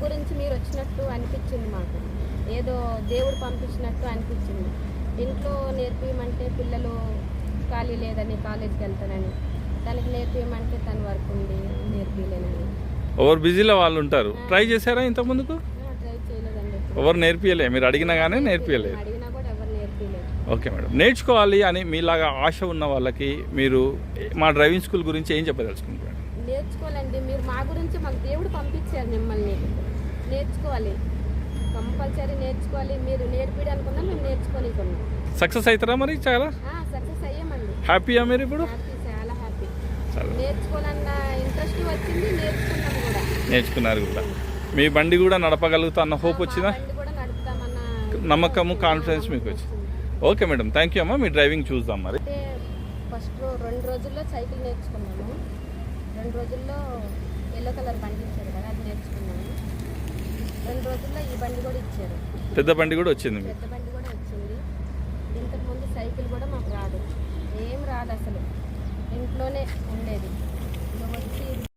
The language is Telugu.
గురించి మీరు వచ్చినట్టు అనిపించింది మాకు. ఏదో దేవుడు పంపించినట్టు అనిపించింది. ఇంట్లో నేర్పించమంటే పిల్లలు ఖాళీ లేదని కాలేజీకి వెళ్తానని, తనకి నేర్పించమంటే తన వర్క్ ఉంది నేర్పించలేనని. ఎవరు బిజీలో వాళ్ళు ఉంటారు. ట్రై చేశారా ఇంతకుముందుకు? ట్రై చేయలేదండి. ఎవరు నేర్పియలే, మీరు అడిగినా కానీ నేర్పియలేదు. అడిగినా కూడా ఎవరు నేర్పించలేదు. ఓకే మేడం, నేర్చుకోవాలి అని మీలాగా ఆశ ఉన్న వాళ్ళకి మీరు మా డ్రైవింగ్ స్కూల్ గురించి ఏం చెప్పదలుచుకుంటారు? నేర్చుకోవాలండి. మీరు మా గురించి మాకు దేవుడు పంపించారు మిమ్మల్ని. నేర్చుకోవాలి, కంపల్సరీ నేర్చుకోవాలి. మీరు నేర్పిడి అనుకున్నా మేము నేర్చుకోనికున్నాం. సక్సెస్ అవుతారా మరి? చాలా సక్సెస్ అయ్యామండి. హ్యాపీయా మీరు ఇప్పుడు? హ్యాపీ, చాలా హ్యాపీ. నేర్చుకోవాలన్న ఇంట్రెస్ట్ వచ్చింది, నేర్చుకున్నాం కూడా. నేర్చుకున్నారు కూడా. మీ బండి కూడా నడపగలుగుతా అన్న హోప్ వచ్చిందా? బండి కూడా నడుపుతామన్న నమ్మకము, కాన్ఫిడెన్స్ మీకు వచ్చింది. ఓకే మేడం, థ్యాంక్ యూ అమ్మా. మీ డ్రైవింగ్ చూద్దాం మరి. అంటే ఫస్ట్ 2 రోజుల్లో సైకిల్ నేర్చుకున్నాము. 2 రోజుల్లో ఎల్లో కలర్ బండి ఇచ్చారు కదా, అది నేర్చుకున్నాము. 2 రోజుల్లో ఈ బండి కూడా ఇచ్చారు. పెద్ద బండి కూడా వచ్చింది. పెద్ద బండి కూడా వచ్చింది. ఇంతకుముందు సైకిల్ కూడా మాకు రాదు, ఏం రాదు అసలు. ఇంట్లోనే ఉండేది. వచ్చి